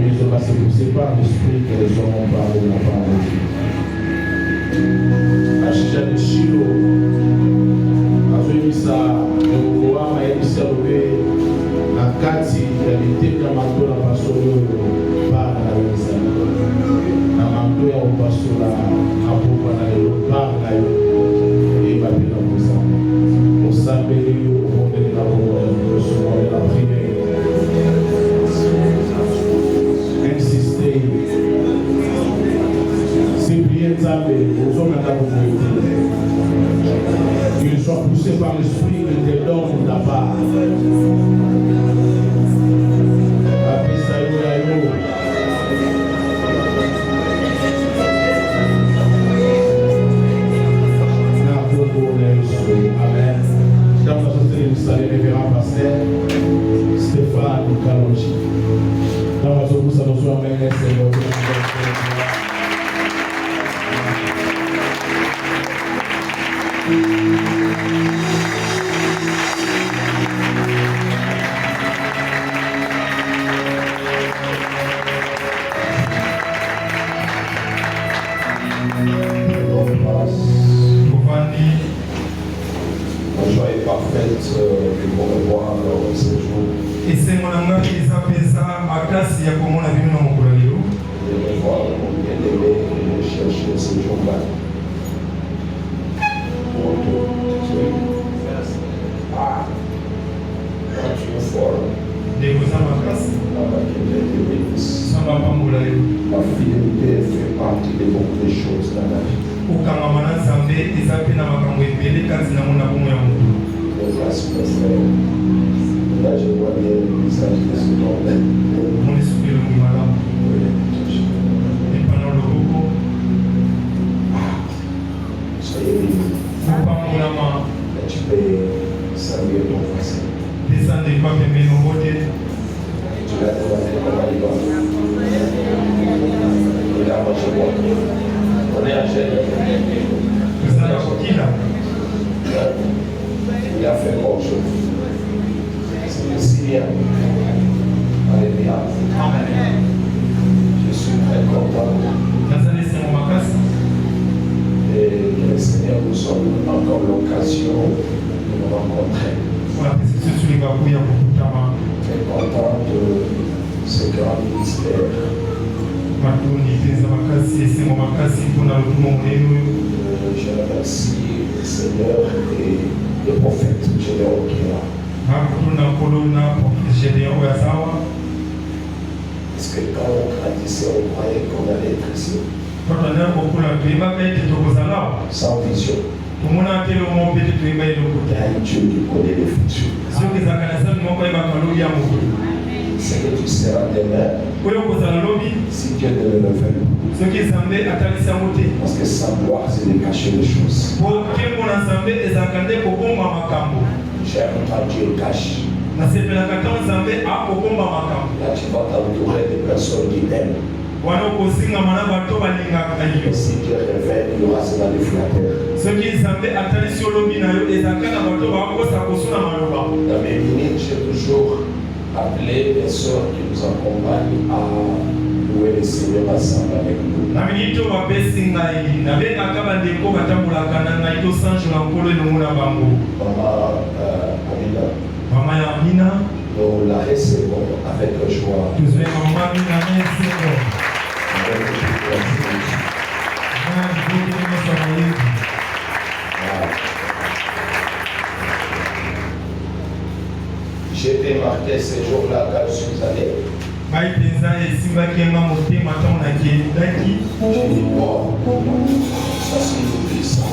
Ils ont passé poussés par l'esprit que les hommes ont parlé de la parole de Dieu. Achija de Shilo, azoyebisa Yehowa mayebisa lobe na kati ya liteka manto na pasolo par na yo ezali na manto ya kopasola apopa na lelo par na yo eyeba mpe na kozama osambeli yo obondeli na bongo osomole la priere insister prier Nzambe aux hommes à qu'ils soient poussés par l'esprit de tes dons de ta part. Amen. Dans la société, vous savez, révérend pasteur Stéphane Kalonji. Dans la société, vous savez, Amen, Seigneur. La joie est parfaite de vous revoir ce jour. Et c'est mon amour qui s'apaisa ma classe il y a comment la vie dans mon courrier. De revoir mon bien-aimé et de chercher ce jour-là. Pour tout. Ah, quand tu es fort. De vous à ma classe. La fidélité fait partie de beaucoup de choses dans la vie. Les grâces, mes frères. Là, je vois bien le visage de ce homme. Mon esprit le madame. Et pendant le repos, soyez libres. Tu peux saluer ton voisin. Descendez pas mes nouveautés. Tu l'as demandé comment il va. Il a mangé quoi? On est à Genève. Vous avez qui là? Il a fait bon chose. C'est si bien. Alléluia. Amen. Je suis très content. Et que le Seigneur nous donne encore l'occasion de nous rencontrer. Très content de ce grand ministère. Je remercie le Seigneur et le prophète Gédéon qui est là. Est-ce que quand on grandissait, on croyait qu'on allait être ici? Sans vision. Il y a un Dieu qui connaît le futur. Ce que tu seras demain, si Dieu ne le révèle pas. Parce que sa gloire, c'est de cacher les choses. J'aime quand Dieu cache. Là, tu vas t'entourer de personnes qui t'aiment. Et si Dieu révèle, il y aura cela des flatteurs. Dans mes minutes, j'ai toujours appelé les sœurs qui nous accompagnent à louer le Seigneur ensemble avec nous. Maman Amina, nous la recevons avec joie. J'ai été marqué ces jours-là quand je suis allé. J'ai dit, bon, ça signifie ça.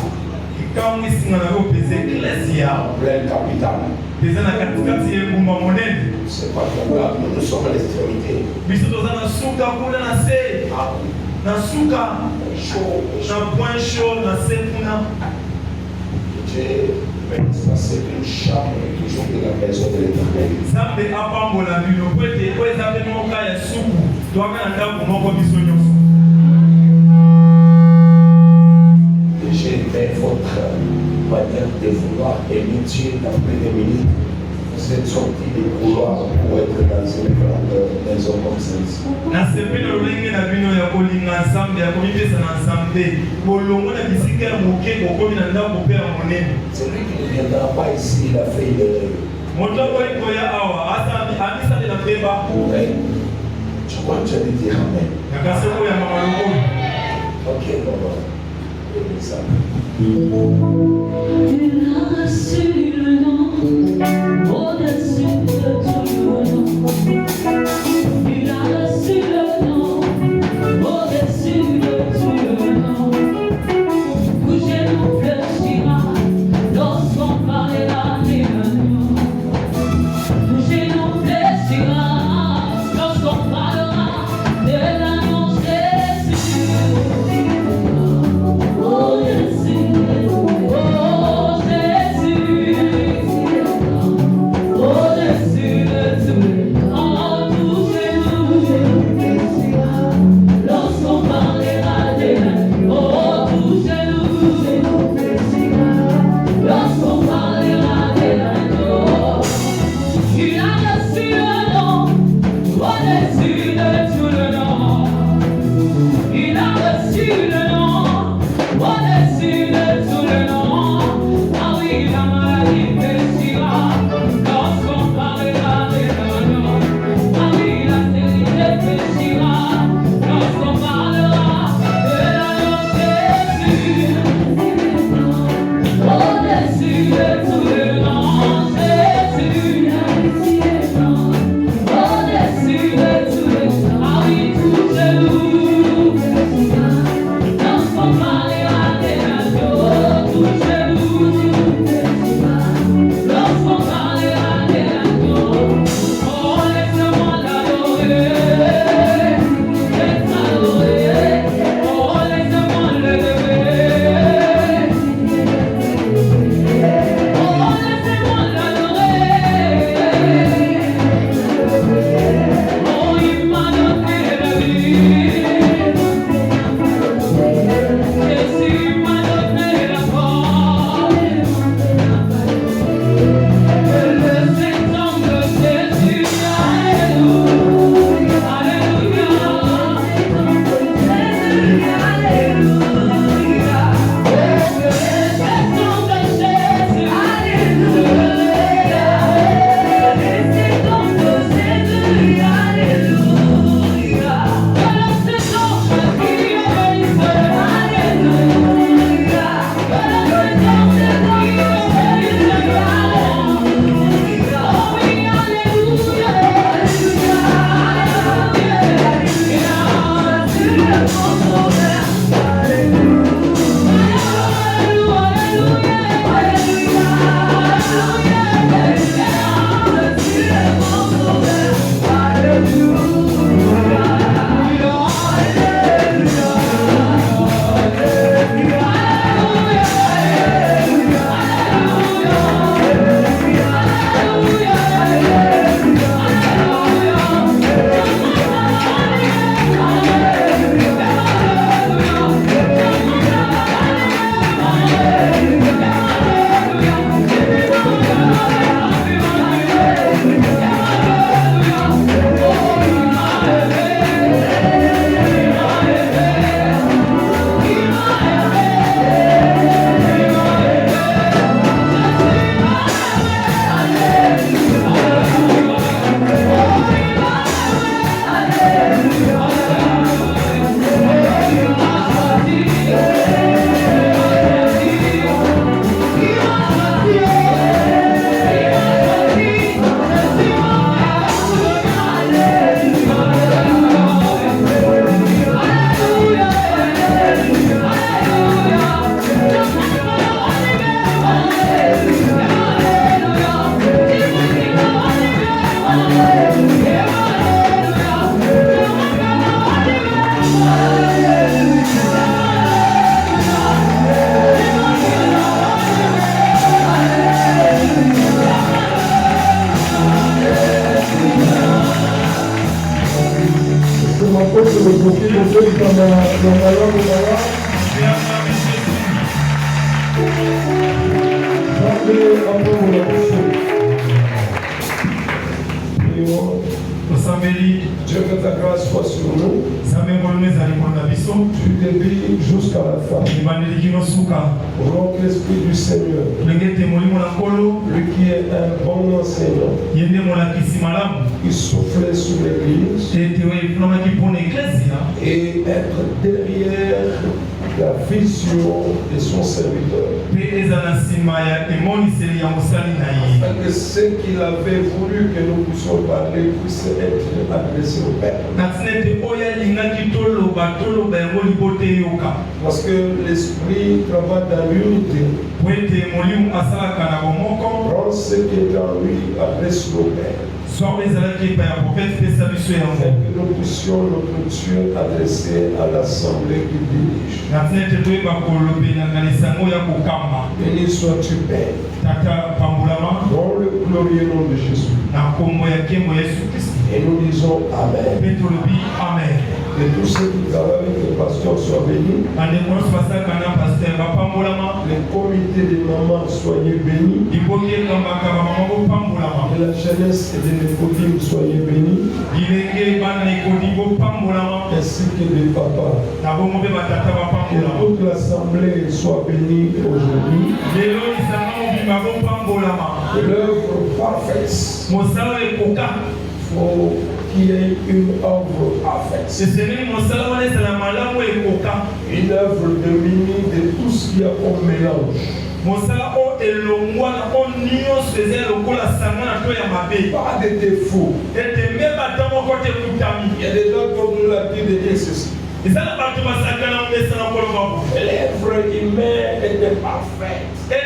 En pleine capitale. C'est pas trop grave, nous sommes à l'extrémité. J'ai c'est une chambre toujours de la maison de l'Éternel. J'ai aimé votre manière de vouloir imiter d'après des minutes. Vous êtes sorti des couloirs pour être dans une grande maison comme celle-ci. C'est lui qui ne viendra pas ici, il a fait une erreur. Oui. Je crois que tu allais dire Amen. Ok, maman. Tu as reçu le nom au-dessus de tout nom. Tu as reçu le nom au-dessus de tout nom. Où genou fléchira lorsqu'on parlera des noms. Où genou fléchira lorsqu'on parlera de l'annonce de Jésus. Prions Dieu que ta grâce soit sur nous du début jusqu'à la fin. Pour l'Esprit du Seigneur, lui qui est un bon enseignant, qui soufflait sur l'Église et être derrière la vision de son serviteur. Afin que ce qu'il avait voulu que nous puissions parler puisse être adressé au Père. Parce que l'Esprit travaille dans l'unité. Prends ce qui est en lui, adresse au Père. Afin que nous puissions notre Dieu adresser à l'assemblée qui dirige. Béni sois-tu, Père. Dans le glorieux nom de Jésus. Et nous disons Amen. Et tous ceux qui travaillent avec le pasteur soient bénis. Les comités des mamans soyez bénis. De la jeunesse et de l'école soyez bénis. Ainsi que des papas. Que toute l'assemblée soit bénie aujourd'hui. De l'œuvre parfaite. Faut qu'il y ait une œuvre parfaite. Une œuvre dominée de tout ce qu'il y a comme mélange. Pas de défaut. Il y a des gens comme nous l'a dit de dire ceci. L'œuvre humaine était parfaite. Il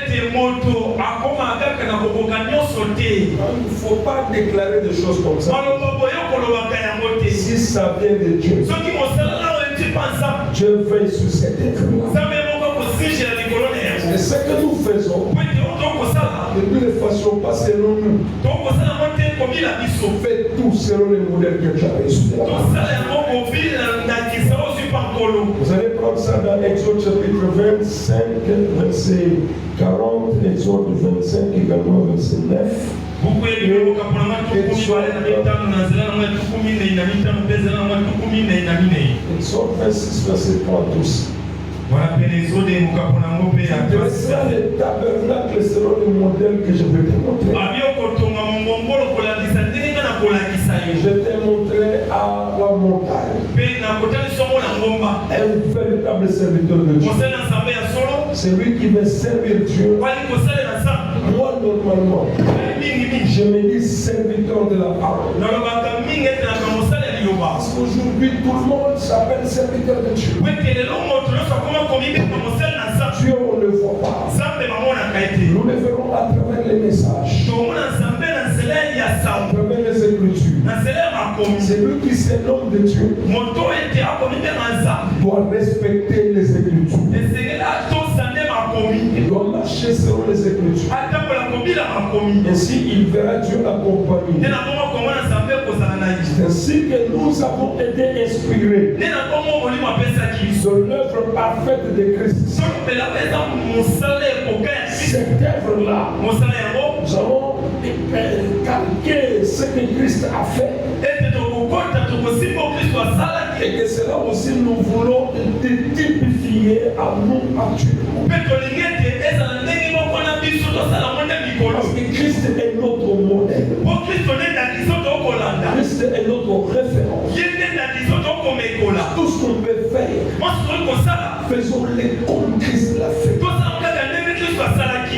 ne faut pas déclarer des choses comme ça. Si ça vient de Dieu, Dieu veille sur cette œuvre-là. Et ce que nous faisons, ne nous ne fassions pas selon nous. Faites tout selon les modèles que tu as reçus. Vous allez prendre ça dans Exode chapitre 25, verset 40, Exode 25 également, verset 9. Exode 26, verset 30 aussi. Le tabernacle selon le modèle que je vais te montrer. Je t'ai montré à la montagne un véritable serviteur de Dieu. C'est lui qui veut servir Dieu. Moi, normalement, je me dis serviteur de la parole. Parce qu'aujourd'hui, tout le monde s'appelle serviteur de Dieu. Dieu, on ne le voit pas. Nous le verrons à travers les messages, à travers les Écritures. C'est lui qui c'est l'homme de Dieu doit respecter les Écritures. Il doit marcher selon les Écritures. Ainsi, il verra Dieu accompagner. C'est ainsi que nous avons été inspirés de l'œuvre parfaite de Christ. Cette œuvre-là, nous allons calquer ce que Christ a fait. Et que cela aussi nous voulons typifier à nous actuellement. Parce que Christ est notre modèle. Christ est notre référence. Tout ce qu'on peut faire, faisons-le comme Christ l'a fait.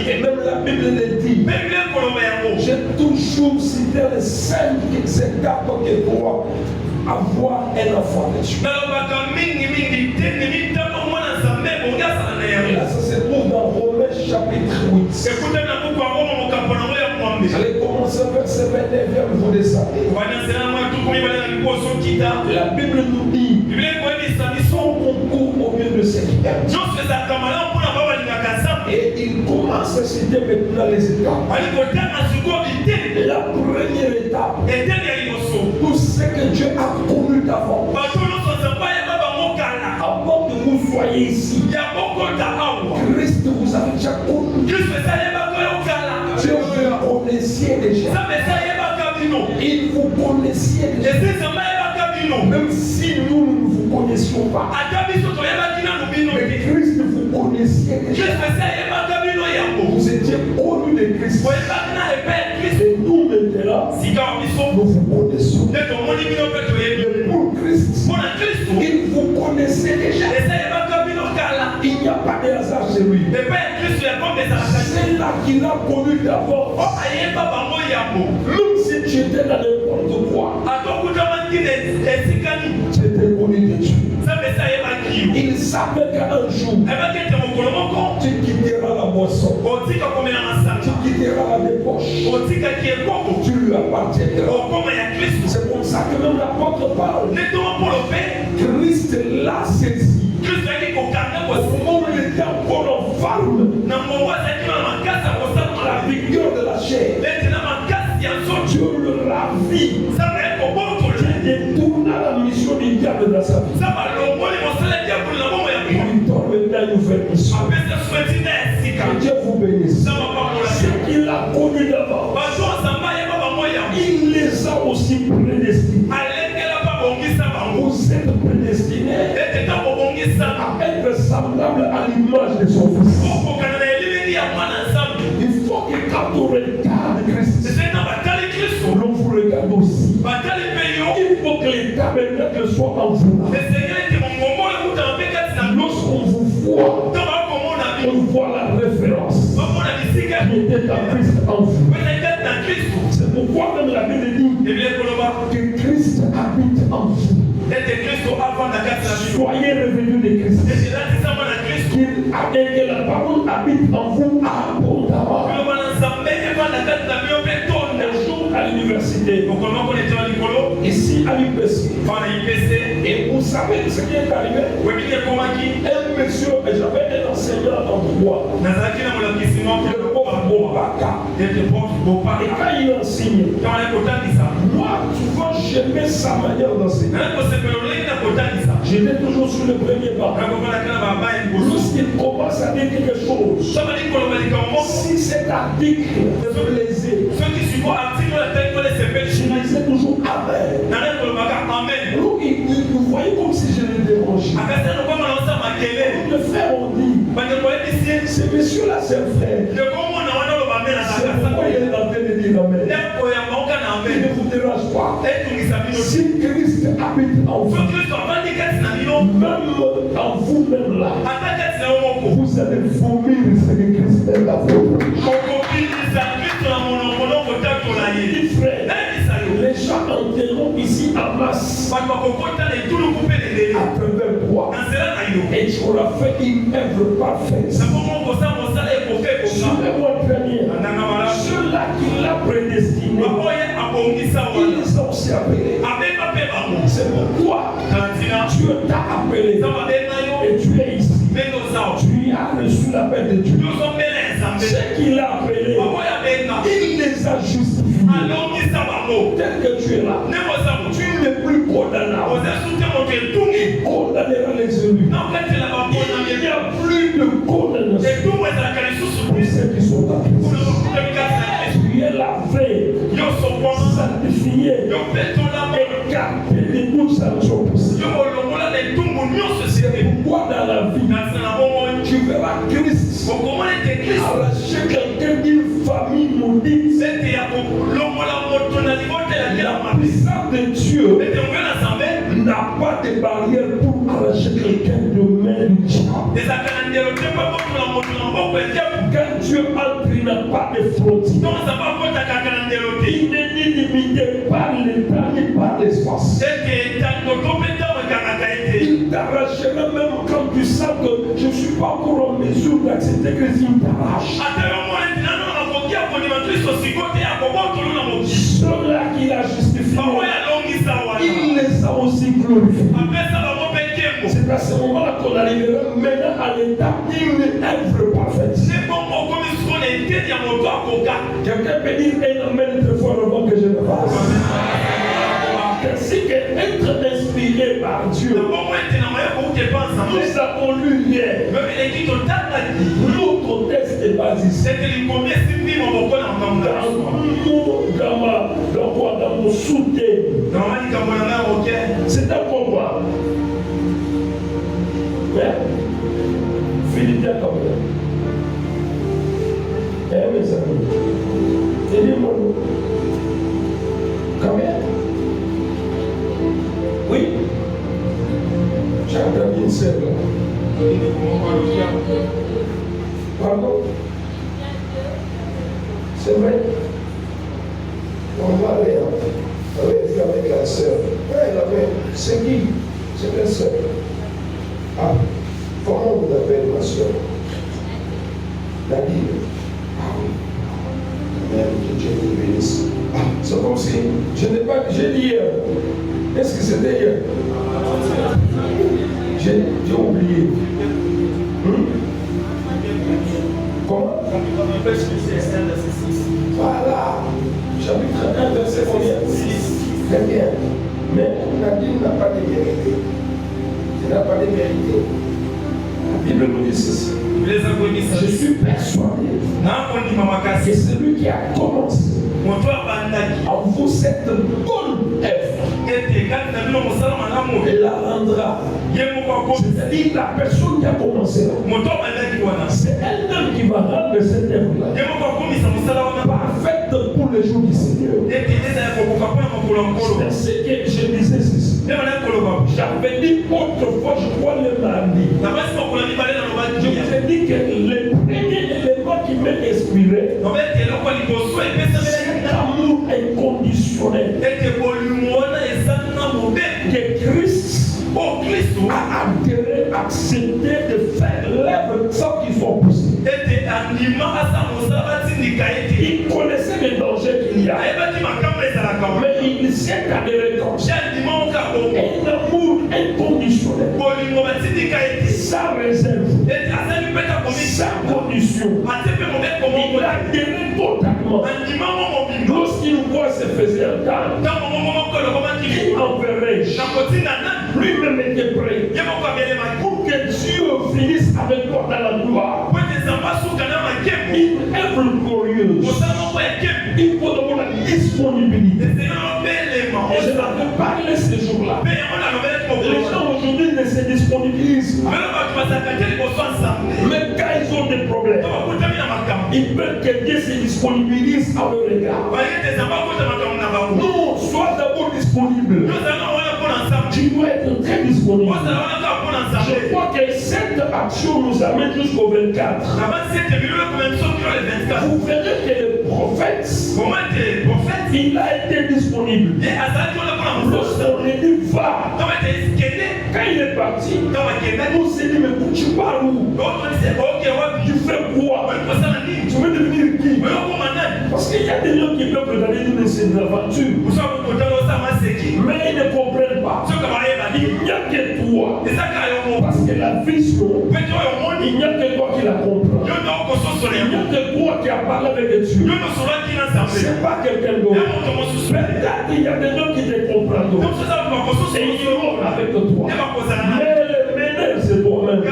Et même la Bible le dit. J'ai toujours cité les 5 étapes que doit avoir un enfant de Dieu. Et là, ça se trouve dans Romains chapitre 8. Allez commencer verset 29, vous descendez. La Bible nous dit son concours au milieu de cette étape. Et il commence à citer maintenant les étapes. La première étape, tout ce que Dieu a connu d'avant. Avant que vous soyez ici, Christ vous a déjà connu. Dieu vous connaissait déjà. Il vous connaissiez déjà. Même si nous ne vous connaissions pas. Mais Christ vous connaissiez déjà. Vous étiez connus de Christ. Et nous maintenant, nous vous connaissons. Mais pour Christ, il vous connaissait déjà. Il n'y a pas de hasard chez lui. C'est là qu'il a connu d'abord. Même si tu étais dans n'importe quoi, tu étais connu de Dieu. Il savait qu'un jour, tu quitteras la boisson, tu quitteras la débauche, tu lui appartiendras. C'est pour ça que même l'apôtre parle. Christ l'a saisi. Au moment où il était encore en forme, la vigueur de la chair, Dieu le ravit. Il détourna la mission du diable dans sa vie. Il lui donne maintenant une nouvelle mission. Que Dieu vous bénisse. Ce qu'il a connu d'abord, il les a aussi prédestinés. Vous êtes prédestinés à être semblables à l'image de son Fils. Il faut que quand on regarde Christ, l'on vous regarde aussi. Il faut que les tabernacles soient en vous. Lorsqu'on vous voit, on voit la référence qui était en Christ en vous. C'est pourquoi même la Bible dit que Christ habite en vous. Soyez revenus de Christ. Que la parole habite en vous abondamment. Un jour à l'université, ici à l'UPC, et vous savez ce qui est arrivé. Un monsieur, j'avais un enseignant en droit, et quand il enseignait, moi, souvent j'aimais sa manière d'enseigner. J'étais toujours sur le premier banc. Lorsqu'il commence à dire quelque chose, si cet article me plaisait, je disais toujours Amen. Vous voyez comme si je le dérangeais. Le frère on dit, ce monsieur-là c'est un frère. C'est pourquoi il est en train de dire Amen. Il ne vous dérange pas. Si Christ habite en vous, même en vous-même là, vous allez vomir ce que Christ est à vous. Les gens interrompent ici en masse à travers toi. Et tu auras fait une œuvre parfaite. Suivez-moi très bien. Ceux-là qui l'a prédestiné, ils les ont aussi appelés. C'est pourquoi Dieu t'a appelé et tu es ici. Tu as reçu l'appel de Dieu. Ceux qui l'ont appelé, il les a justifiés. Tel que tu es là, tu n'es plus condamnable. Il condamnera les élus. Il n'y a plus de condamnation pour ceux qui sont là. Tu es lavé, sanctifié, écarté de toute sanction possible. C'est pourquoi dans la vie, tu verras Christ arracher quelqu'un d'une famille maudite. La puissance de Dieu n'a pas de barrière pour arracher quelqu'un de main du diable. Quand Dieu entre, il n'a pas de frontières. Il n'est ni limité par le temps ni par l'espace. Il t'arrachera même quand tu sens que je ne suis pas encore en mesure d'accepter que Dieu t'arrache. Ceux-là qu'il a justifiés, il les a aussi glorifiés. C'est à ce moment-là qu'on arrivera maintenant à l'étape d'une œuvre parfaite. Quelqu'un peut dire un amen très fort avant que je le fasse. Ainsi qu'être inspiré par Dieu. Nous avons lu hier l'autre texte de base ici. Dans mon soutien. C'est un combat. Mais, Philippe Diacob. Mes amis, aidez-moi. Combien? Oui. J'ai entendu une seule. Pardon? C'est vrai? On va aller avec la sœur. C'est qui? C'est la sœur. Ah, comment vous appelez ma sœur? Nadine. Ah oui. Même que Dieu vous bénisse. Ah, c'est comme si je n'ai pas. J'ai dit hier. Est-ce que c'était hier? J'ai oublié. Comment? Voilà. Chapitre 1, verset combien? 6. Très bien. Mais Nadine n'a pas de vérité. Il n'a pas de vérité. La Bible nous dit ceci. Je suis persuadé que celui qui a commencé en vous cette bonne œuvre, il la rendra. C'est-à-dire la personne qui a commencé là, c'est elle-même qui va rendre cette œuvre-là parfaite pour le jour du Seigneur. C'est ce que je disais ceci. J'avais dit autrefois, je crois le mardi. Je vous ai dit que le premier élément qui m'a inspiré, c'est l'amour inconditionnel que Christ a adhéré, accepté de faire l'œuvre sans qu'il soit poussé. Il connaissait les dangers qu'il y a, mais il s'est adhéré comme ça. Un amour inconditionnel, sans réserve, sans condition. Il a adhéré totalement. Lorsqu'il voit se faisait entendre, il enverrait. Lui-même était prêt pour que Dieu finisse avec toi dans la gloire. Une œuvre glorieuse, il faut d'abord la disponibilité. Et je l'avais parlé ce jour-là. Les gens aujourd'hui ne se disponibilisent pas. Mais quand ils ont des problèmes, ils veulent que Dieu se disponibilise à leur égard. Non, sois d'abord disponible. Tu dois être très disponible. Je crois que cette action nous amène jusqu'au 24. Vous verrez que le prophète, il a été disponible. Lorsqu'on lui dit va, quand il est parti, on s'est dit mais tu pars où? Tu fais quoi? Tu veux devenir qui? Parce qu'il y a des gens qui peuvent regarder une de ces aventures, mais ils ne comprennent pas. Il n'y a que toi. Parce que la vision, il n'y a que toi qui la comprends. Il n'y a que toi qui as parlé avec Dieu. C'est pas quelqu'un d'autre. Peut-être qu'il y a des gens qui te comprendront. Et ils iront avec toi. Mais le meneur, c'est toi-même.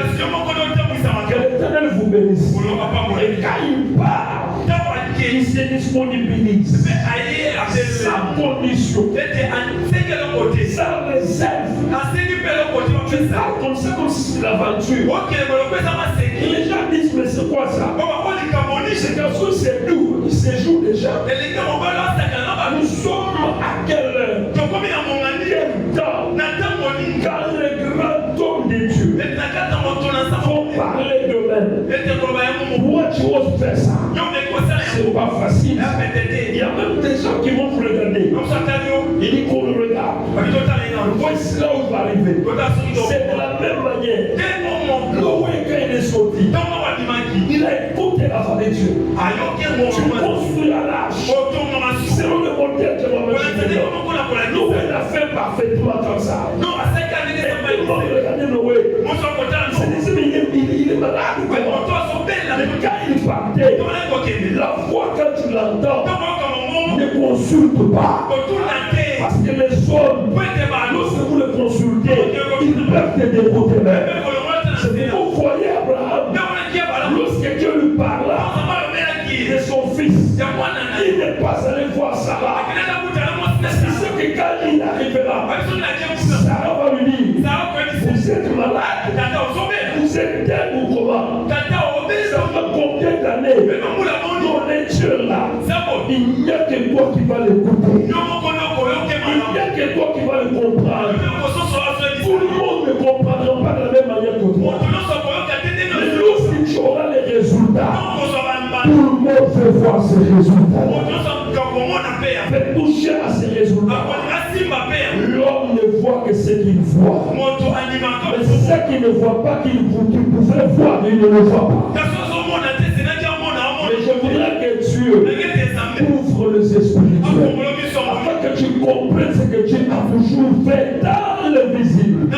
Que l'Éternel vous bénisse. Et quand il part, il se disponibilise sans condition, sans réserve. Tu parles comme ça, comme si c'est l'aventure. Les gens disent mais c'est quoi ça? C'est qu'un jour c'est doux, il séjourne déjà. Nous sommes à quelle heure? Quel temps? Quand les grands hommes de Dieu vont parler d'eux-mêmes. Pourquoi tu oses faire ça? C'est pas facile. Il y a même des gens qui vont vous regarder. Il dit qu'on le regarde. Voici là où il va arriver. C'est de la même manière. Noé, quand il est sorti, il a écouté la voix de Dieu. Tu construis la l'arche. Selon le modèle que moi-même je te donne. Noé l'a fait parfaitement comme ça. Et tout le monde regardait Noé. C'est des mais il est malade. Mais quand il partait, la voix quand tu l'entends, ne consulte pas. Parce que les hommes, lorsque vous les consultez, ils peuvent te dévoter même. C'est que vous voyez Abraham, lorsque Dieu lui parla, Sarah va lui dire, vous êtes malade, vous êtes tel ou comment? Ça fait combien d'années? Dans les dieux là, il n'y a que toi qui vas l'écouter. Il n'y a que toi qui vas le comprendre. Tout le monde ne comprendra pas de la même manière que toi. Mais lorsque tu auras les résultats, tout le monde veut voir ces résultats. Fais toucher à ces résultats. L'homme ne voit que ce qu'il voit. Mais ce qu'il ne voit pas, qu'il pouvait voir, mais il ne le voit pas. Mais je voudrais que Dieu ouvre les spirituels afin que tu comprennes ce que Dieu a toujours fait dans le visible. Et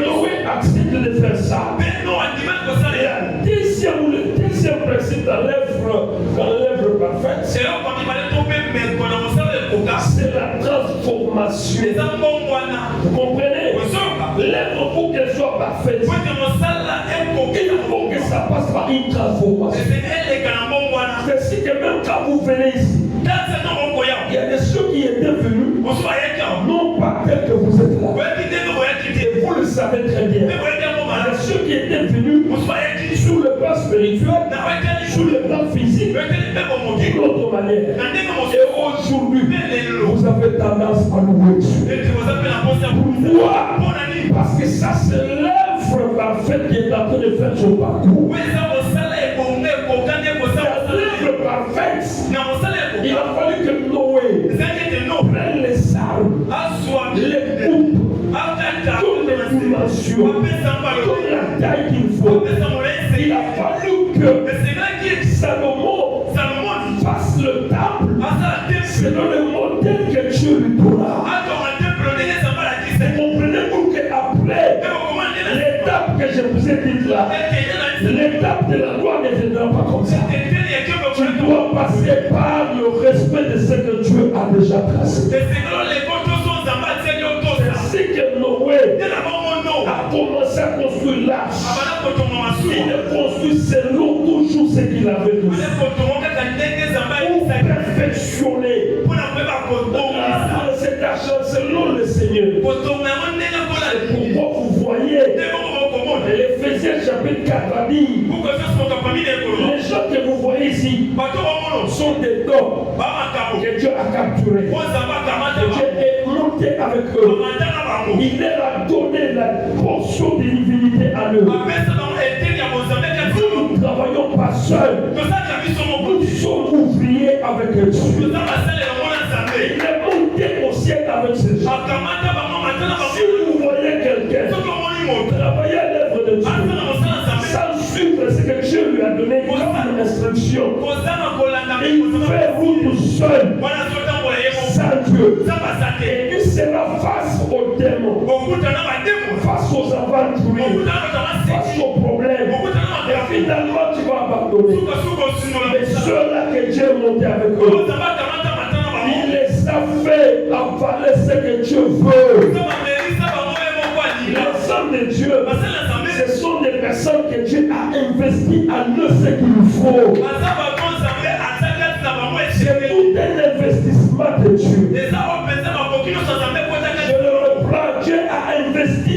Noé accepte de faire ça. Et le deuxième principe dans l'œuvre parfaite, c'est la transformation. Vous comprenez? L'œuvre, pour qu'elle soit parfaite, il faut que ça passe par une transformation. C'est si que même quand vous venez ici, il y a des ceux qui étaient venus, non pas tels que vous êtes là. Et vous le savez très bien. Il y a ceux qui étaient venus sur le plan spirituel, sur le plan physique, d'une autre manière. Et aujourd'hui, vous avez tendance à louer Dieu. Pourquoi? Parce que ça, c'est l'œuvre parfaite qui est en train de faire son parcours. L'œuvre parfaite, il a fallu que Noé prenne les armes, les coupes, toutes les dimensions, toute la taille qu'il faut. Il a fallu que Salomon fasse le temple selon le modèle que Dieu lui donna. Vous comprenez pour qu'après l'étape que je vous ai dite là, l'étape de la loi ne viendra pas comme ça. Tu dois passer par le respect de ce que Dieu a déjà tracé. C'est que Noé a commencé à construire l'arche. Il a construit selon toujours ce qu'il avait dit. Pour perfectionner cette arche selon le Seigneur. C'est pourquoi vous voyez l'Éphésiens chapitre 4 a dit, les gens que vous voyez ici sont des dons que Dieu a capturés. Que Dieu est monté avec eux. Il leur a donné la portion de divinité à eux. Nous ne travaillons pas seuls. Nous sommes ouvriers avec Dieu. Il est monté au ciel avec ses gens. Si vous voyez quelqu'un travailler à l'œuvre de Dieu sans suivre ce que Dieu lui a donné comme instruction, il fait route seul, sans Dieu. Et il sera face aux démons, face aux aventuriers, face aux problèmes. Et finalement, tu vas abandonner. Mais ceux-là que Dieu est monté avec eux, il les a fait avaler ce que Dieu veut. L'ensemble de Dieu, ce sont des personnes que Dieu a investies en eux ce qu'il faut. C'est tout un investissement de Dieu. Je le reprends, Dieu a investi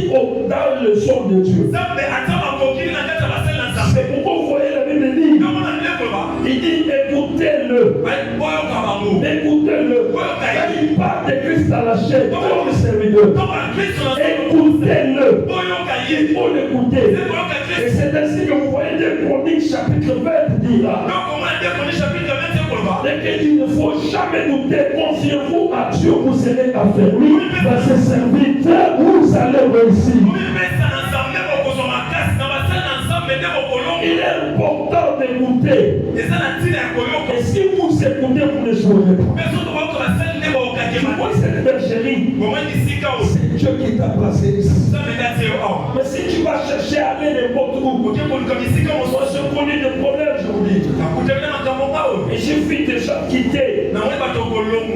dans le son de Dieu. C'est pourquoi vous voyez la Bible dit, il dit écoutez-le. Écoutez-le. Il parle de Christ à la chair comme serviteur. Écoutez-le. Il faut l'écouter. Et c'est ainsi que vous voyez 2 Chroniques chapitre 20 dit là. Et qu'il ne faut jamais douter, confiez-vous à Dieu, vous serez affermis dans ses serviteurs, vous allez réussir. Il est important d'écouter. Et si vous écoutez, vous ne jouerez pas. Tu vois cette bergerie, c'est Dieu qui t'a placé ici. Mais si tu vas chercher à aller n'importe où, moi je connais des problèmes, je vous dis. Et j'ai vu des gens quitter.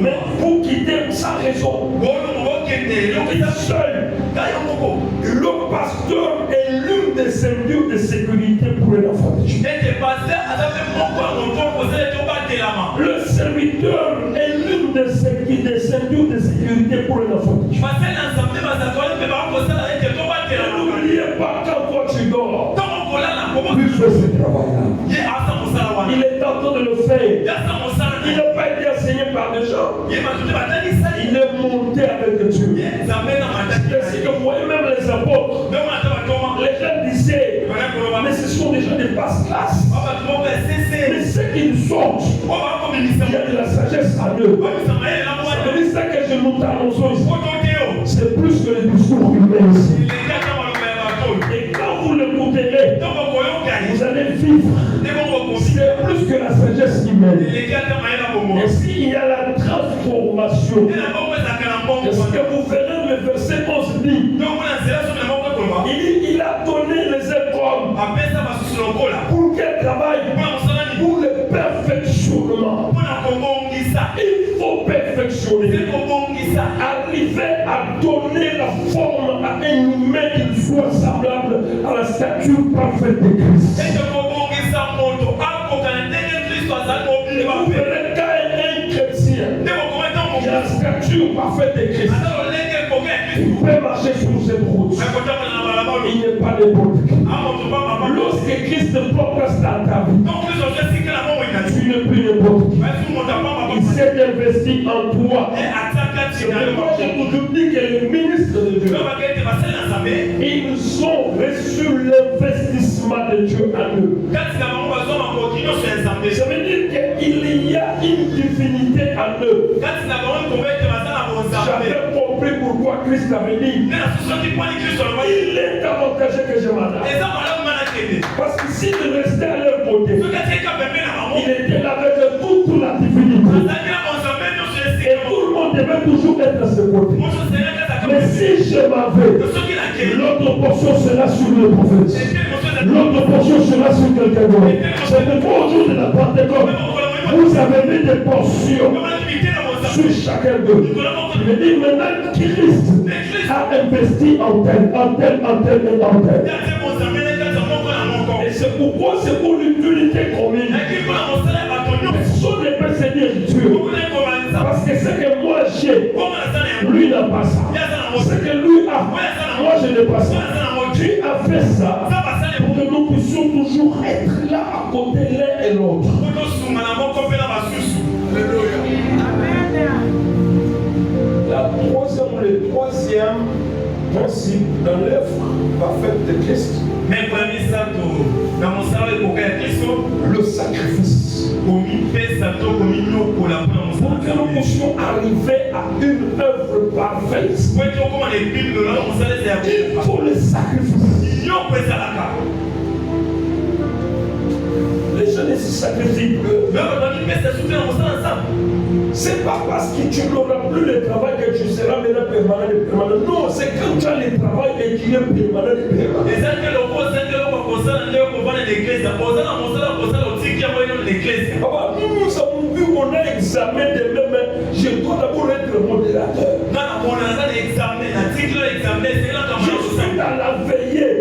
Mais pour quitter sans raison. Il est seul. Le pasteur est l'une des ceintures de sécurité pour les enfants de Dieu. Le serviteur est l'une des ceintures de sécurité pour un enfant. N'oubliez pas quand tu dors. Il fait ce travail-là. Il est en train de le faire. Il n'a pas été enseigné par des gens. Il est monté avec Dieu. Ainsi que vous voyez même les apôtres. Les gens disaient, mais ce sont des gens de basse classe. Mais ceux qui nous sortent, il y a de la sagesse à eux. C'est ça que je nous annonce ici. C'est plus que le discours humain ici. Et quand vous le goûterez, vous allez vivre. C'est plus que la sagesse humaine. Et s'il y a la transformation, est-ce que vous verrez le verset 11 dit, il a donné les êtres pour qu'elles travaillent pour le perfectionnement. Il faut perfectionner. Arriver à donner la forme à un humain qui soit semblable à la stature parfaite de Christ. Vous verrez qu'un chrétien qui a la stature parfaite de Christ, il peut marcher sur cette route. Il n'est pas n'importe qui. Lorsque Christ porte dans ta vie, tu n'es plus n'importe qui. Il s'est investi en toi. C'est pourquoi je vous dis que les ministres de Dieu, ils ont reçu l'investissement de Dieu en eux. Ça veut dire qu'il y a une divinité en eux. J'avais compris pourquoi Christ avait dit, il est avantageux que je m'adapte. Parce que s'il restait à leur côté, il était là avec toute la divinité. Et tout le monde devait toujours être à ce côté. Mais si je m'en vais, l'autre portion sera sur le prophète. L'autre portion sera sur quelqu'un d'autre. C'est pourquoi au jour de la Pentecôte, vous avez mis des portions sur chacun d'eux. Il me dit maintenant Christ a investi en tel. Et c'est pourquoi c'est pour l'utilité commune. Personne ne peut se dire Dieu. Parce que ce que moi j'ai, lui n'a pas ça. Ce que lui a, moi je n'ai pas ça. Dieu a fait ça pour que nous puissions toujours être là à côté l'un et l'autre. Le troisième principe dans l'œuvre parfaite de Christ, le sacrifice. Pour que nous puissions arriver à une œuvre parfaite, il faut le sacrifice. Les gens ne se sacrifient plus. C'est pas parce que tu n'auras plus le travail que tu seras maintenant permanent. Non, c'est quand tu as le travail et qu'il est permanent. Nous avons vu qu'on a examen de même. Je dois d'abord être modérateur. Je suis dans la veillée.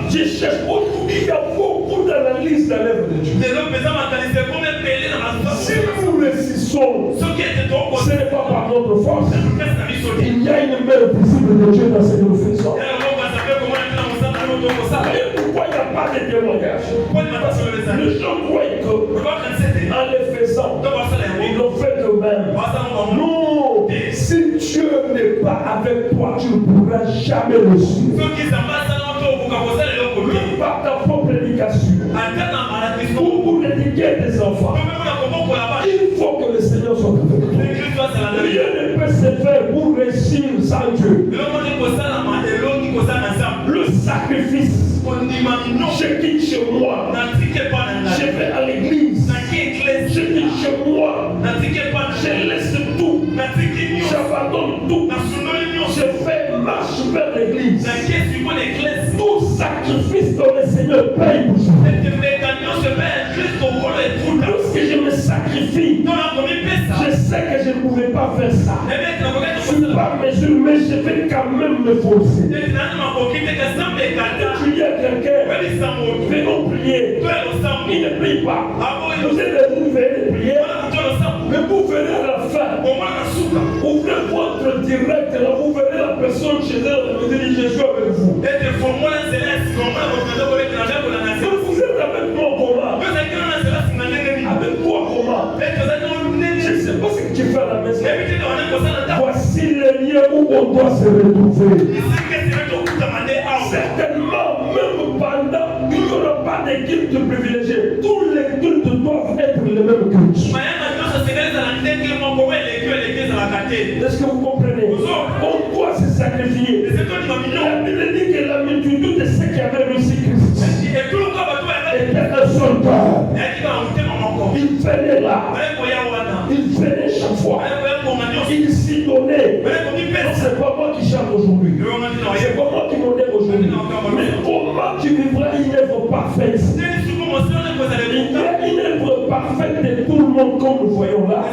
Je cherche beaucoup. Il y a beaucoup d'analyses dans l'œuvre de Dieu. Si nous résistons, ce n'est pas par notre force. Il y a une main visible de Dieu dans ce que nous faisons. Et pourquoi il n'y a pas de témoignage? Les gens croient qu'en le faisant, ils l'ont fait eux-mêmes. Non, si Dieu n'est pas avec toi, tu ne pourras jamais le suivre. Même par ta propre éducation, pour éduquer tes enfants, il faut que le Seigneur soit avec toi. Rien ne peut se faire pour réussir sans Dieu. Le sacrifice. Je quitte chez moi. Je vais à l'église. Je quitte chez moi. Je laisse tout. J'abandonne tout. Je fais marche vers l'église. Tout sacrifice dont le Seigneur paye pour ça. Lorsque je me sacrifie, je sais que je ne pouvais pas faire ça. Je ne suis pas mesuré, mais je vais quand même me forcer. Tu dis à quelqu'un, venons prier. Il ne prie pas. Vous êtes venus prier, mais vous venez à la fin. Ouvrez direct, là, vous verrez la personne chez elle, vous dites, je suis avec vous. Donc vous êtes avec moi comment? Avec toi comment? Je ne sais pas ce que tu fais à la maison. Voici les lieux où on doit se retrouver. Certainement, même pendant, il n'y aura pas de culte privilégié. Tous les cultes doivent être les mêmes cultes. Est-ce que vous comprenez? On doit se sacrifier. La Bible dit que la multitude de ceux qui avaient réussi Christ était un seul cœur. Il venait là. Il venait chaque fois. Il s'y donnait. C'est pas moi qui chante aujourd'hui. C'est pas moi qui modère aujourd'hui. Mais comment tu vivras une œuvre parfaite? Il y a une œuvre parfaite de tout le monde comme nous voyons là.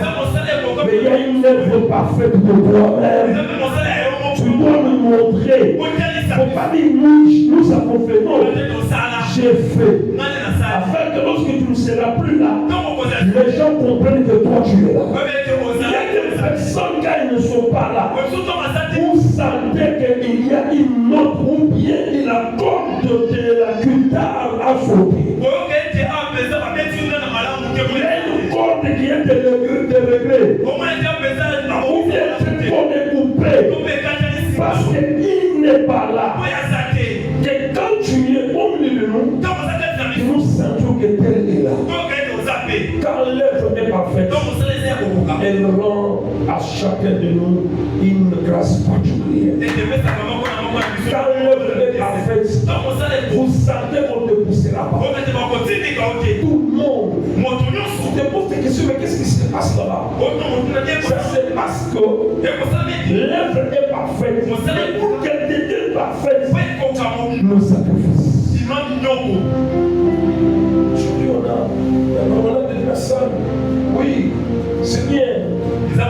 Mais il y a une œuvre parfaite de toi-même. Tu dois nous montrer. Il ne faut pas dire nous avons fait. Non, j'ai fait. Afin que lorsque tu ne seras plus là, les gens comprennent que toi tu es là. Il y a des personnes quand ils ne sont pas là. Vous sentez qu'il y a une note ou bien la corde de la guitare à sauter. Il y a une corde qui est de regret. Ou bien cette corde est coupée. Parce qu'il n'est pas là. Et quand tu es au milieu de nous, nous sentons que tel est là. Quand l'œuvre est parfaite, elle rend à chacun de nous une grâce particulière. Quand l'œuvre est parfaite, vous sentez qu'on ne poussera pas. Tout le monde se pose des questions, mais qu'est-ce qui se passe là-bas? Ça c'est parce que l'œuvre est parfaite. Et pour qu'elle devienne parfaite, nous sacrifions. Aujourd'hui, on a des personnes. Oui, c'est bien. De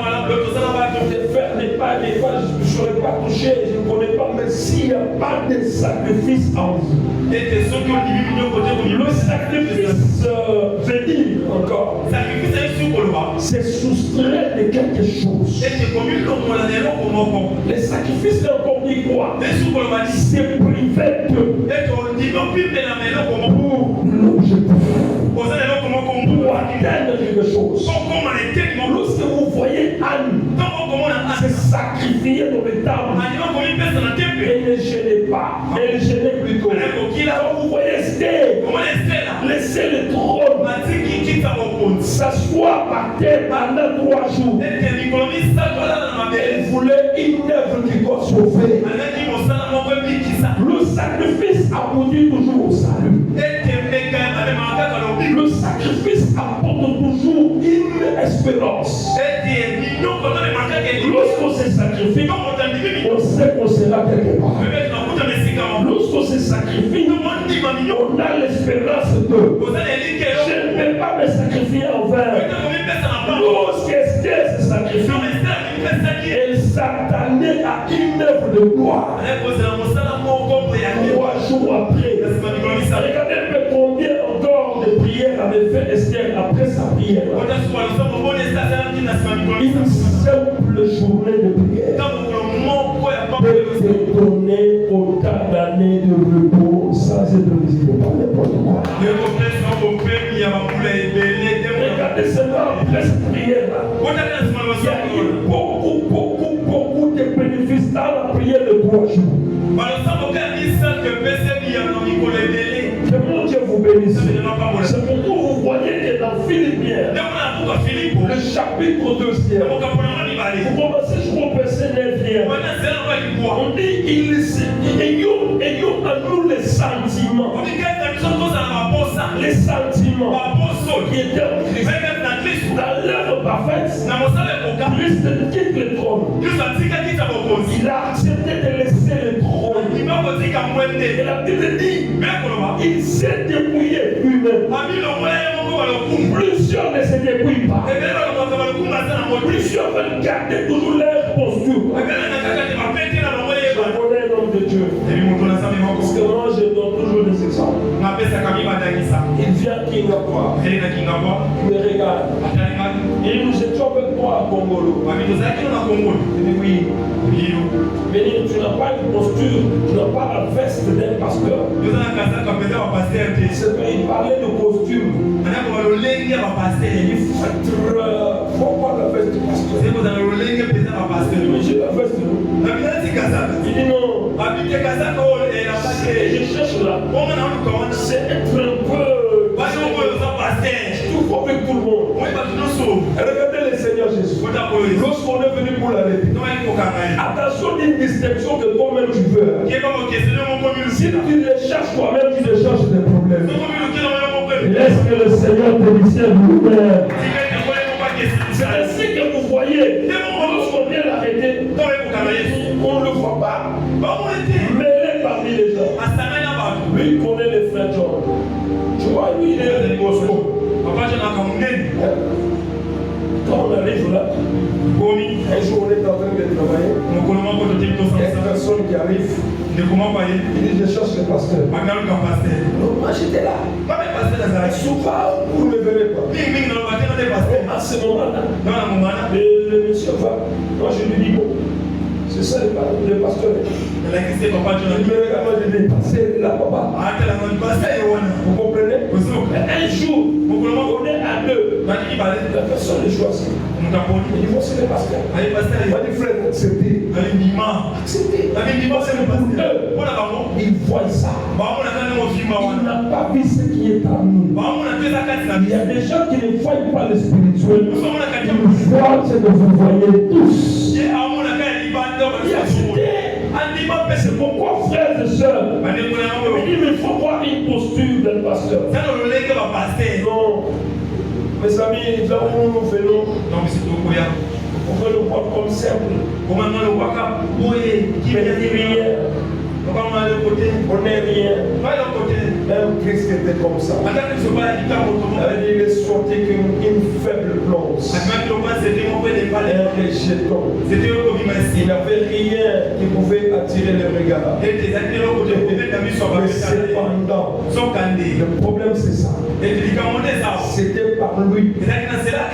faire des pas, je ne saurais pas toucher, je ne connais pas, mais s'il n'y a pas de sacrifice en vous, le sacrifice veut dire encore, c'est soustraire de quelque chose. Le sacrifice veut encore dire quoi? C'est privé pour l'objectif. Pour atteindre quelque chose. Lorsque vous voyez Anne se sacrifier dans le temple, elle ne gênait pas, elle gênait plutôt. Quand vous voyez Esther, laisser le trône, s'asseoir par terre pendant 3 jours. Elle voulait une œuvre qui doit sauver. Le sacrifice aboutit toujours au salut. Le sacrifice apporte toujours une espérance. Lorsqu'on se sacrifie, on sait qu'on sera quelque part. Lorsqu'on se sacrifie, on a l'espérance de je ne peux pas me sacrifier en vain. Lorsqu'Esther se sacrifie, elle s'attendait à une œuvre de gloire. 3 jours après, regardez un peu combien encore de prières avait fait Esther après sa prière. Une simple journée de prière peut te donner autant d'années de repos sans être visible par n'importe quoi. Regardez seulement après cette prière-là. Il y a eu beaucoup de bénéfices dans la prière de 3 jours. Que mon Dieu vous bénisse. C'est pourquoi vous voyez que dans Philippiens, le chapitre 2, vous commencez, je crois, verset 9. On dit ayons en nous les sentiments. Les sentiments qui étaient en Christ. Dans l'œuvre parfaite, Christ quitte le trône. Il a accepté de laisser le trône. Et la Bible dit il s'est dépouillé lui-même. Plusieurs ne se dépouillent pas. Plusieurs veulent garder toujours leur posture. Je connais l'homme de Dieu. Parce que moi je donne toujours des exemples. Il vient à Kingapore. Il me regarde. Et nous étions avec toi à Congolo. Mais nous avons Congo. Oui. Mais tu n'as pas une posture, tu n'as pas la veste d'un pasteur. Nous avons un pasteur. C'est vrai, il parlait de costume. Il dit, pourquoi la veste du pasteur? Mais j'ai la veste. Il dit non. Je cherche là. C'est être un peu. Tout faut avec tout le monde. Regardez le Seigneur Jésus. Lorsqu'on est venu pour l'arrêter, attention d'une distinction que toi-même tu veux. Si tu les cherches toi-même, tu les cherches des problèmes. Laisse que le Seigneur te dise lui-même. C'est ainsi que vous voyez, lorsqu'on vient l'arrêter, on ne le voit pas. Mais il est parmi les gens. Lui, il connaît les frères John. Tu vois, lui, il est le Bosco. Quand on arrive là, un jour on est en train de travailler, il y a une personne qui arrive, il dit je cherche le pasteur. Moi j'étais là. Souvent, vous ne me verrez pas. À ce moment-là, le monsieur va. Moi je lui dis bon, c'est ça le pasteur. Il me regarde, moi je dis pasteur là, papa. Vous comprenez? Un jour, on est à deux. La personne est choisie. Il faut se le pasteur. Il va dire frère, acceptez. Acceptez. Il voit ça. Il n'a pas vu ce qui est en nous. Il y a des gens qui ne voient pas le spirituel. Ils voient ce que vous voyez tous. C'est pourquoi, frères et sœurs, il faut voir une posture d'un pasteur. Non, mes amis, là où nous venons, on veut le voir comme simple. On n'est rien. Même Christ était comme ça. Il est sorti qu'une faible plonge. Un rejeton. Il n'avait rien qui pouvait attirer le regard. Mais cependant, le problème c'est ça. C'était par lui que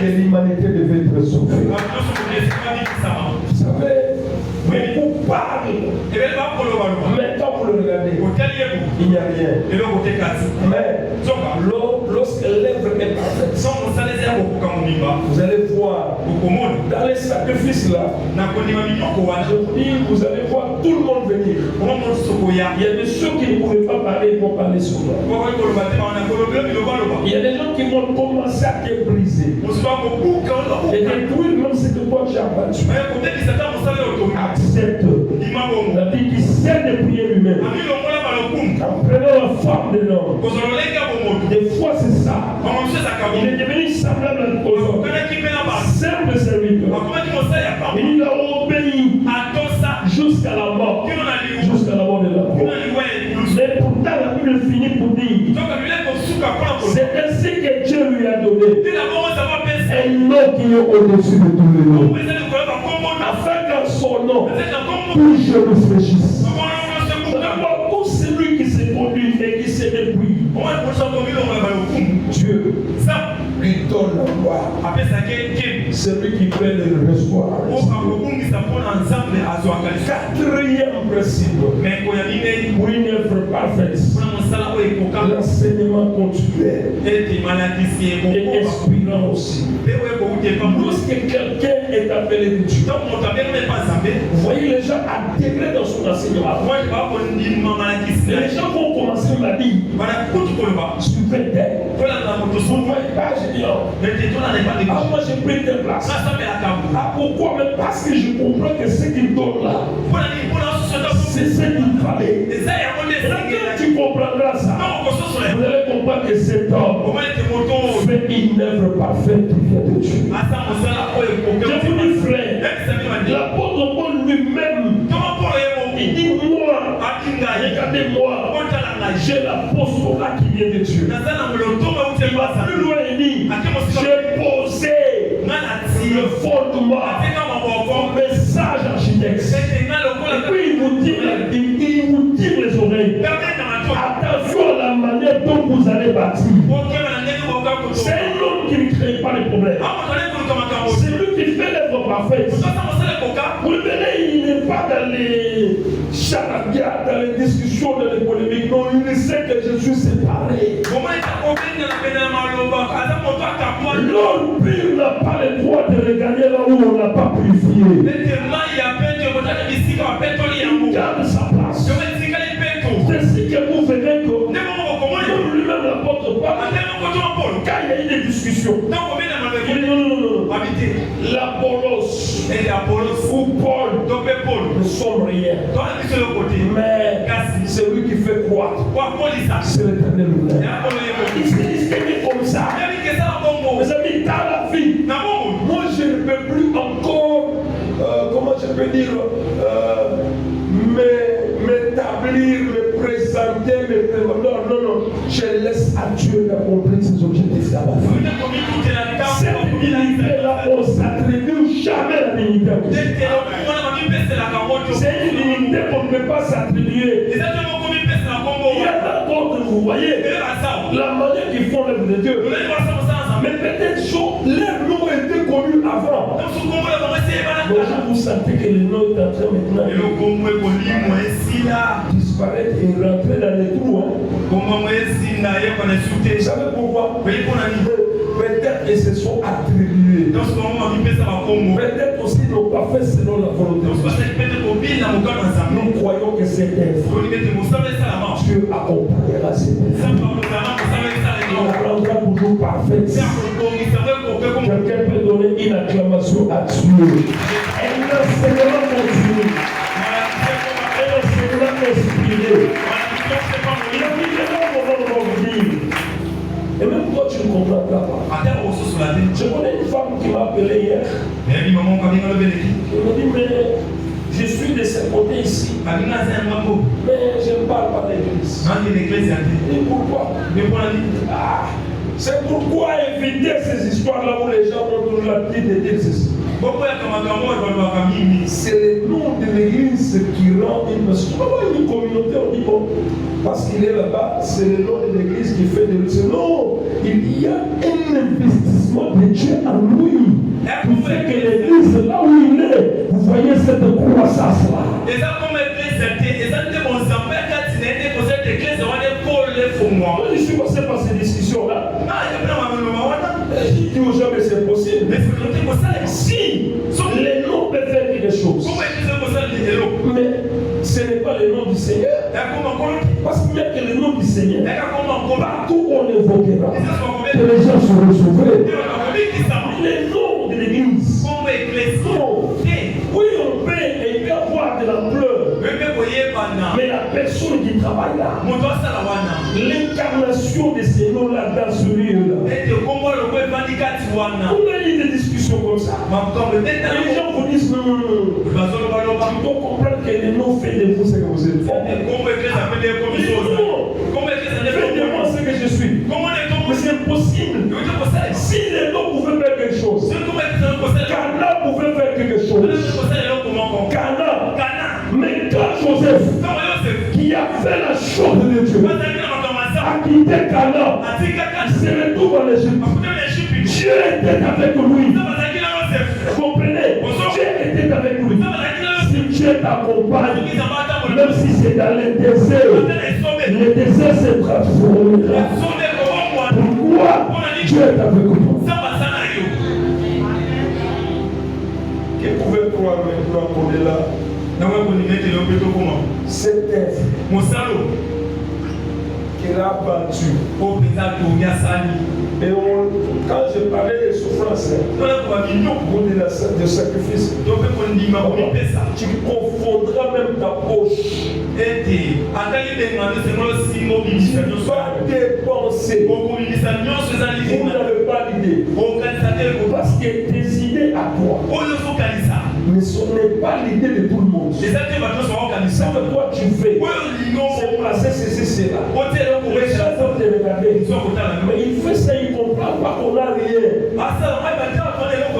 l'humanité devait être sauvée. Vous savez, beaucoup parlent. Maintenant, vous le regardez, il n'y a rien. Mais lorsque l'œuvre est parfaite, vous allez voir dans les sacrifices là, je vous dis, vous allez voir tout le monde venir. Il y a des ceux qui ne pouvaient pas parler, ils vont parler sur moi. Il y a des gens qui vont commencer à te briser. Et détruire même ce que toi tu as battu. Accepte. La Bible qui sait de prier lui-même. En prenant la forme de l'homme. Des fois c'est ça. Il est devenu semblable aux hommes. Simple serviteur. Il a obéi jusqu'à la mort. Jusqu'à la mort de la croix. Mais pourtant la Bible finit pour dire c'est ainsi que Dieu lui a donné un nom qui est au-dessus de tous les noms. Afin qu'en son nom, tout je réfléchisse. D'abord, tout celui qui se produit et qui se débrouille, Dieu lui donne la gloire. Celui qui fait le recevoir. Quatrième principe, pour une œuvre parfaite, l'enseignement continuel et inspirant aussi. Lorsque quelqu'un est appelé de Dieu, vous voyez les gens adhérer dans son enseignement. Les gens vont commencer à dire, suivez tel. Vous ne voyez pas, je dis non. Moi j'ai pris telle place. Pourquoi? Mais parce que je comprends que ce qu'il donne là, c'est ce qu'il fallait. Quand tu comprendras ça, vous allez comprendre que cet homme fait une œuvre parfaite qui vient de Dieu. Je vous dis frère, l'apôtre Paul lui-même, il dit moi, regardez-moi, j'ai l'apostolat qui vient de Dieu. Il va plus loin, il dit, j'ai posé le fondement, mon message architecte. Et puis il vous tire les oreilles. Attention à la manière dont vous allez bâtir. C'est un homme qui ne crée pas les problèmes. C'est lui qui fait parfaite. Vous le verrez, il n'est pas dans les charabia, dans les discussions, dans les polémiques. Non, il sait que je suis séparé. L'homme pur n'a pas le droit de regarder là où on n'a pas purifié. Il garde sa place. C'est ainsi que vous verrez que lui-même l'apôtre Paul, quand il y a eu des discussions, non. L'Apollos ou Paul ne sont rien. Mais c'est lui qui fait croître. C'est l'Éternel lui-même. Il s'est comme ça. Mes amis, dans la vie, moi je ne peux plus encore, comment je peux dire, m'établir, me présenter, non, je laisse à Dieu d'accomplir ses objectifs dans ma vie. Cette dignité-là, on ne s'attribue jamais la dignité. C'est une dignité qu'on ne peut pas s'attribuer. Il y a d'autres, vous voyez, la manière qu'ils font l'œuvre de Dieu. Mais peut-être leur nom était connu avant. Donc vous sentez que le nom est en train maintenant de disparaître et rentrer dans les trous. Vous savez pourquoi? Peut-être qu'ils se sont attribués. Peut-être aussi ils n'ont pas fait selon la volonté. Nous croyons que c'est œuvre. Dieu accompagnera cette œuvre. Il la rendra toujours parfaite. Quelqu'un peut donner une acclamation à Dieu. Un enseignement continu. Un enseignement inspiré. Il a dit que là, on va revenir. Et même toi, tu ne comprends pas. Je connais une femme qui m'a appelé hier. Elle m'a dit, mais je suis de ce côté ici. Mais je ne parle pas d'église. Et pourquoi? C'est pourquoi éviter ces histoires-là où les gens ont toujours l'habitude de dire ceci. C'est le nom de l'église qui rend une personne. Une communauté, on dit bon, parce qu'il est là-bas, c'est le nom de l'église qui fait de lui. Non, il y a un investissement de Dieu en lui. Qui fait que l'église, là où il est, vous voyez cette croissance-là. Moi, je suis passé par ces discussions-là. Je dis aux gens que c'est possible. Si les noms peuvent faire quelque chose, mais ce n'est pas le nom du Seigneur. Parce qu'il n'y a que le nom du Seigneur. Partout où on évoquera, que les gens seront sauvés. Les noms de l'église. Oui, on peut et il peut avoir de l'ampleur. Mais la personne qui travaille là, l'incarnation de ces noms-là dans ce lieu-là. On a eu des discussions comme ça. Et les gens vous disent non. Tu dois comprendre que les noms fait de vous ce que vous êtes. Faites de moi ce que je suis. Mais c'est impossible. Si les noms pouvaient faire quelque chose, Cana pouvait faire quelque chose. Cana. Mais quand Joseph, qui a fait la chose de Dieu, a quitté Cana, il se retrouve en Égypte. Dieu était avec lui. Vous comprenez? Dieu était avec lui. Si Dieu t'accompagne, même si c'est dans le désert se transformera. Pourquoi Dieu est avec nous? Qui pouvait croire maintenant qu'on est là? Cette œuvre qu'il a battue. Et quand je parlais de souffrance, ou de sacrifice, tu confondras même ta poche. Tu vas dépenser. Vous n'avez pas l'idée. Parce que tes idées à toi, mais ce n'est pas l'idée de tout le monde. Ce que toi tu fais, c'est placer ceci, cela. Les gens vont te regarder. Mais il fait ça, il ne comprend pas qu'on n'a rien.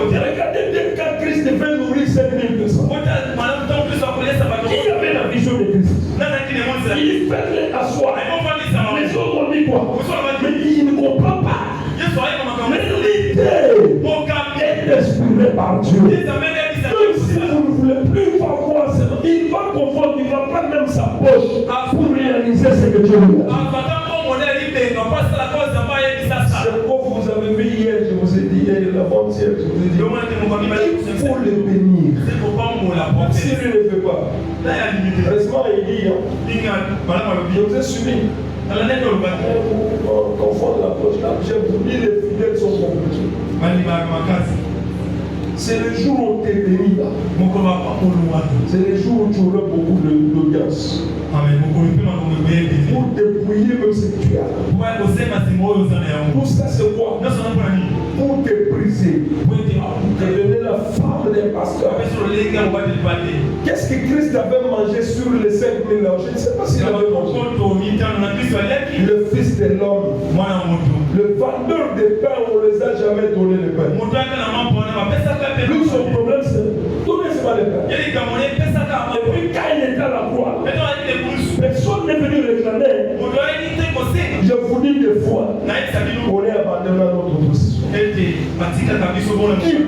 Regardez bien quand Christ devait nourrir 5000 personnes. Qui avait la vision de Christ? Il fait les asseoir. Les autres ont dit quoi? Mais il ne comprend pas. Mais l'idée est inspirée par Dieu. pas même sa poche pour réaliser ce que Dieu lui a dit. C'est pourquoi vous avez vu hier, je vous ai dit, hier, l'avant-hier, je vous ai dit, il faut le bénir. Si lui ne le fait pas, heureusement, il dit, je vous ai suivi. On confond la poche là. J'ai voulu les fidèles sont compris. C'est le jour où tu es béni là. C'est le jour où tu auras beaucoup d'audience. Pour dépouiller même ce que tu as. Tout ça c'est quoi? Pour te briser. Pour te donner la femme des pasteurs. Qu'est-ce que Christ avait mangé sur les 5000 ans? Je ne sais pas s'il avait mangé. Le fils de l'homme. Le vendeur de pain, on ne les a jamais donné le pain. Lui, son problème, c'est donner ce pas le pain. Et puis, quand il était à la croix, personne n'est venu réclamer. Je vous dis des fois, on est abandonné à notre position. Il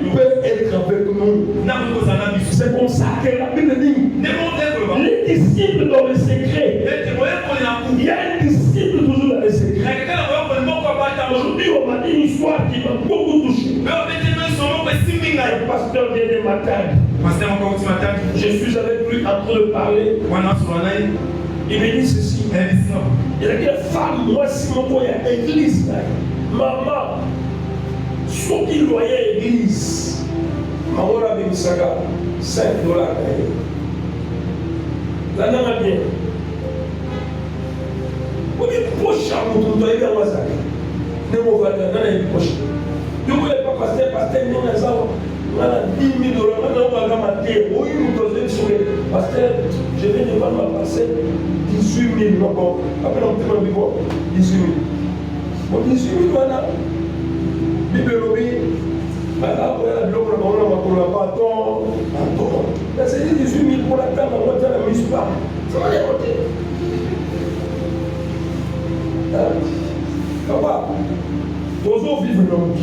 peut être avec nous. C'est pour ça que la Bible dit les disciples dans le secret. Il y a un disciple toujours dans le secret. Aujourd'hui, on m'a dit une histoire qui m'a beaucoup touché. Le pasteur vient de matin. Je suis avec lui en train de parler. Il me dit ceci. Il a dit, femme, moi, si mon boy à l'église, maman, ce qu'il voyait à l'église, maman a mis $5. La nana bien. Oui, poche à mon tour, il y a un massacre. Ne m'en va pas, il y a une poche. Je ne voulais pas passer, non, ça va. $10 000, maintenant on va mater. Oui, nous devons sourire. Pasteur, je viens de voir ma passer 18 000. Non, bon, après on peut vivre 18 000. Bon, 18 000, voilà. Bible lobby. Voilà, voilà, la Bible, on va pour le bâton. Mais c'est 18 000 pour la table, on va faire la mise pas. Ça va les monter. Papa, nous vivons dans le monde.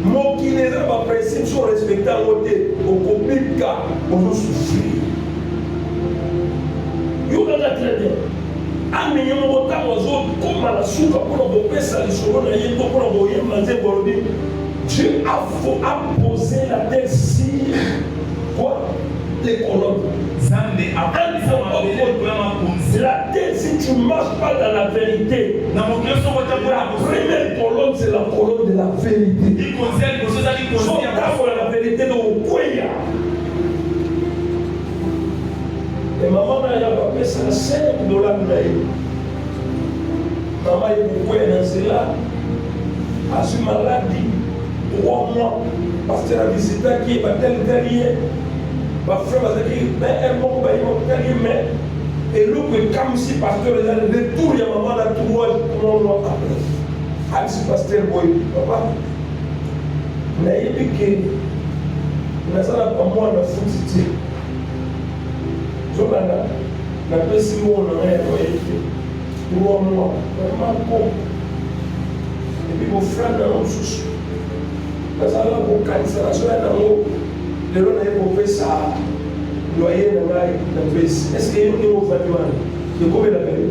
Mon qui les a pas principe sont respectés à côté, au copier cas, on va souffrir. Vous avez très bien. Ah, mais il y a un retard aux autres, comme à la soupe, pour l'envoyer ça, les choses, pour l'envoyer manger, pour le dire. Dieu a posé la terre sur quoi? Les colonnes. La terre, si tu ne marches pas dans la vérité, la première colonne, c'est la colonne de la vérité. Son pour la vérité de Okoya. Et maman n'a pas payé ça $5. Maman est beaucoup dans cela. A su maladie 3 mois. Parce qu'elle a visité qui est tel hier. Ma frère m'a dit, mais elle m'a dit, mais et l'autre, comme si pasteur, il a le retour, il y a maman dans 3 mois après. Ah, si pasteur, boy, papa, mais il dit que, mais ça n'a pas moi dans le foot, je n'ai pas 6 mois, on a 3 mois, vraiment bon. Et puis, mon frère, dans le sous, mais ça n'a pas de cancellation, dans le les gens n'ont pas fait ça, loyer dans la baisse. Est-ce qu'il y a un niveau de de combien d'appels?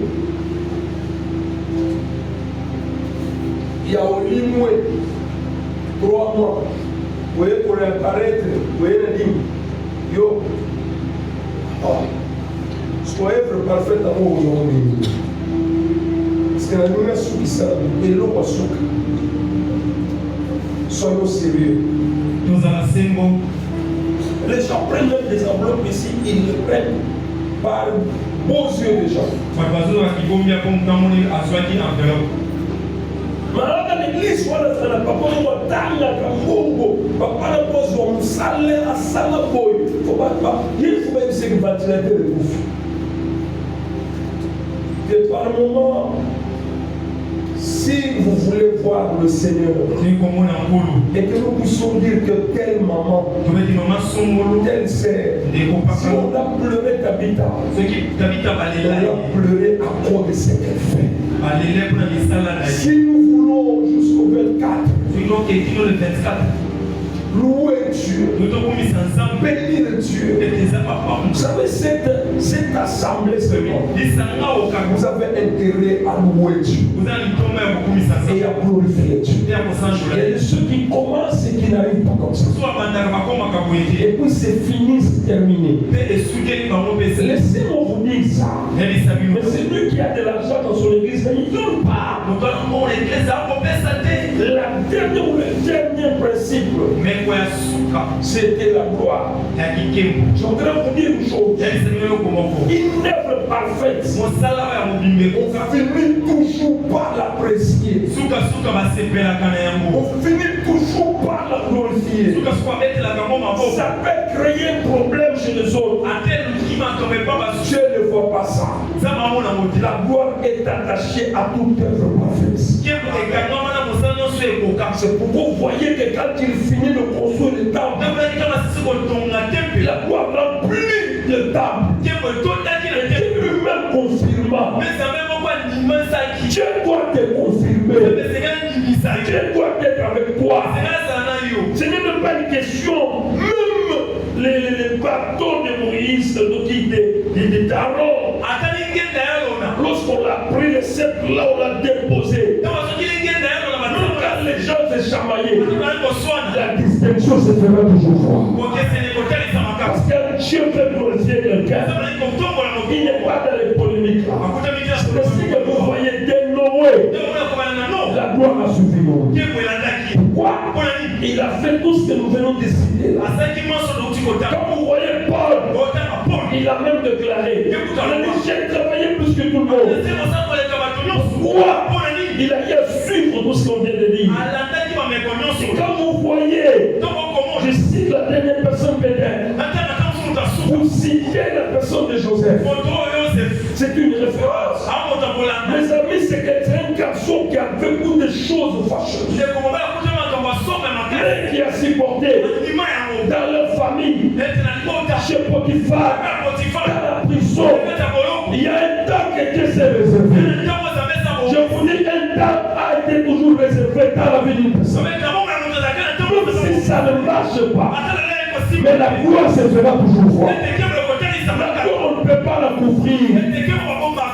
Il y a au limoué 3 mois. Vous voyez, pour apparaître, vous voyez le lim. Yo. Soyez parfait amour aujourd'hui. Parce que la lumière soukissa et l'eau à souk. Soyons sérieux. Nous allons. Les gens prennent même des enveloppes ici, ils le prennent par beaux yeux des gens. Mais dans l'église, on a papa on tanga kambo, papa na pose on salaire à salaboy. Faut pas il faut même ce que ventilateur de bouffe. Et par moment, si vous voulez voir le Seigneur et que nous puissions dire que telle maman, telle sœur, si on a pleuré Tabitha, on a pleuré à cause de ce qu'elle fait. Si nous voulons jusqu'au 24, louer Dieu, bénir Dieu. Vous savez, cette assemblée seulement, vous avez intérêt à louer Dieu et à glorifier Dieu. Il y a ceux qui commencent et qui n'arrivent pas comme ça. Et puis c'est fini, c'est terminé. Laissez-moi vous dire ça. Mais celui qui a de l'argent dans son église, il ne donne pas. La dernière ou le dernier principe, c'était la gloire. Je voudrais vous dire une chose. Une œuvre parfaite, on finit toujours par l'apprécier. On finit toujours par la glorifier. Ça peut créer un problème chez les autres. Dieu ne voit pas ça. La gloire est attachée à toute œuvre parfaite. C'est pourquoi vous voyez que quand il finit de construire le temple, la gloire remplit le temple. Dieu lui-même confirma. Dieu doit te confirmer. Dieu doit être avec toi. Ce n'est même pas une question. Même les bâtons de Moïse, de Aaron, lorsqu'on a pris le sceptre là, on l'a déposé. Quand les gens se chamaillaient, la distinction se fera toujours voir. Parce que Dieu peut glorifier quelqu'un, il n'est pas dans les polémiques. C'est ainsi que vous voyez dès Noé, la gloire a suffi. Pourquoi? Il a fait tout ce que nous venons de citer là. Quand vous voyez Paul, il a même déclaré, j'ai travaillé plus que tout le monde. Pourquoi? Il a eu à suivre tout ce qu'on vient de dire. Et quand vous voyez, je cite la dernière personne peut-être, vous citez la personne de Joseph. C'est une référence. Mes amis, c'est un garçon qui a fait beaucoup de choses fâcheuses. Mais qui a supporté dans leur famille, chez Potiphar, dans la prison. Il y a un temps qui était réservé. Je vous dis, un temps a été toujours réservé dans la vie d'une personne. Même si ça ne marche pas, mais la gloire se fera toujours voir. La gloire, on ne peut pas la couvrir.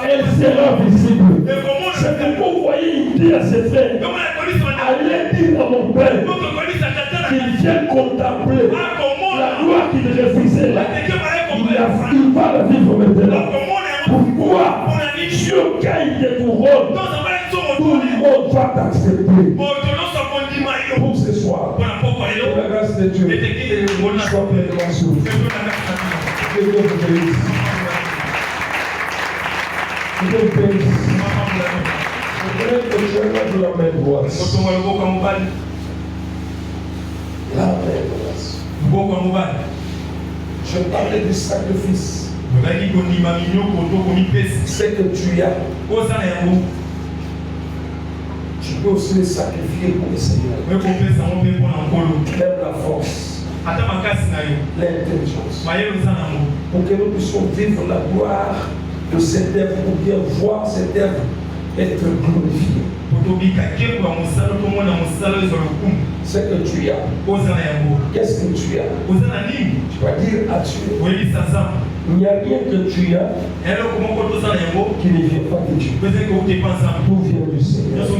Elle sera visible. C'est pourquoi vous voyez, il dit à ses frères, allez dire à mon père qu'il vienne contempler la gloire qu'il refusait là. Il va la vivre maintenant. Pourquoi? Dieu, quand il te couronne, tout le monde va t'accepter. Pour ce soir, pour la grâce de Dieu, sois pleinement sauvé. Que Dieu vous bénisse. Que Dieu vous bénisse. Je voudrais que tu aies la main droite. La main droite. Je parlais du sacrifice. C'est que tu as. Tu peux aussi les sacrifier pour le Seigneur. Même la force, l'intelligence. Pour que nous puissions vivre la gloire de cette œuvre, pour bien voir cette œuvre être glorifiée. C'est que tu as. Qu'est-ce que tu as? Tu vas dire à Dieu. Il n'y a rien que tu as qui ne vient pas de Dieu. Tout vient du Seigneur. Je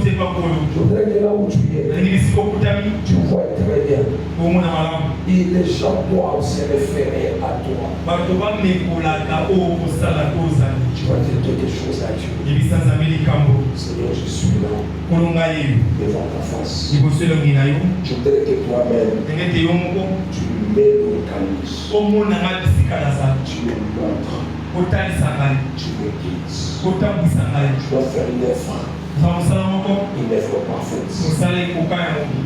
voudrais que là où tu es, tu vois très bien. Et les gens doivent se référer à toi. Tu vas dire quelque chose à Dieu. Seigneur, je suis là devant ta face. Je voudrais que toi-même, tu mets le calice. Tu me montres. Tu me guides. Tu dois faire une œuvre. Une œuvre parfaite.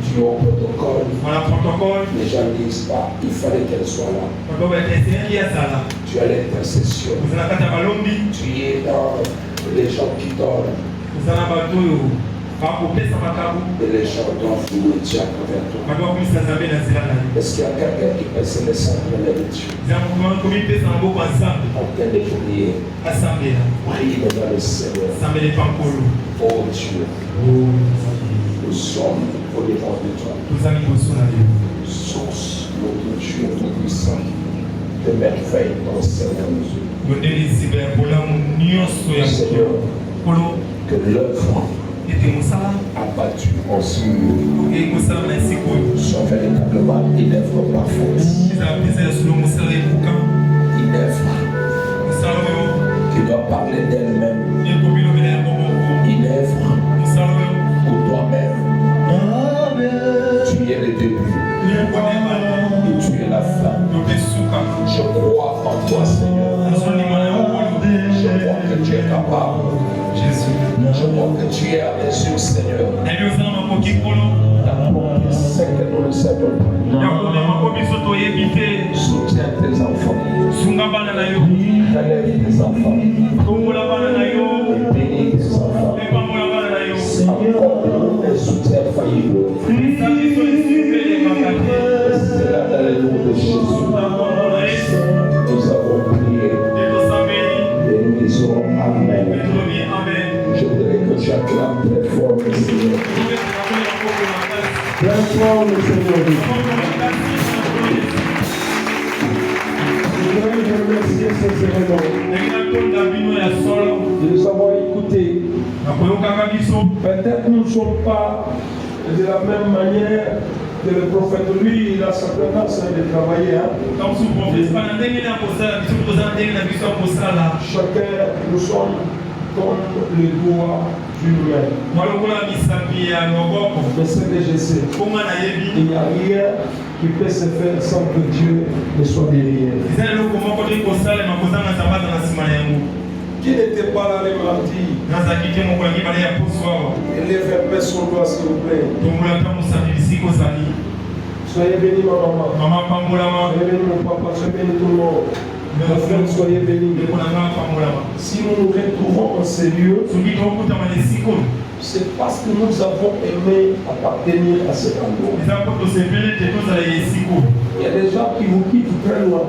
Tu es au protocole. Les gens ne disent pas, il fallait qu'elle soit là. Tu as l'intercession. Tu es dans les gens qui dorment. Et les gens doivent louer Dieu à travers toi. Est-ce qu'il y a quelqu'un qui peut se laisser entraîner de Dieu? En train de prier. Prie devant le Seigneur. Oh Dieu, nous sommes au devant de toi. source, notre Dieu tout-puissant, de merveilles dans Seigneur Jésus. Seigneur, que l'œuvre abattue en ce mur soit véritablement une œuvre parfaite. Une œuvre qui doit parler d'elle-même. Une œuvre où toi-même tu es le début et tu es la fin. Je crois en toi, Seigneur. Je crois que tu es capable. Je crois que tu es à mesure, Seigneur, d'accomplir ce que nous ne savons pas. Soutiens tes enfants. Relève tes enfants. Et bénis tes enfants. Encore un soutien faillible. C'est là dans le nom de Jésus. Nous avons prié. Et nous disons Amen. Je voudrais que tu acclames très fort le Seigneur. Très fort le Seigneur. Je voudrais vous remercier sincèrement de nous avoir écoutés. Peut-être nous ne sommes pas de la même manière que le prophète. Lui, il a sa tendance de travailler. Chacun, nous sommes comme le doigt d'une main. Mais ce que je sais, il n'y a rien qui peut se faire sans que Dieu ne soit derrière. Qui n'était pas là le mardi? Élève un peu son doigt, s'il vous plaît. Soyez bénis, ma maman. Soyez bénis, mon papa. Soyez bénis, tout le monde. Mes frères, soyez bénis. Si nous nous retrouvons en ces lieux, c'est parce que nous avons aimé appartenir à cet endroit. Il y a des gens qui vous quittent très loin.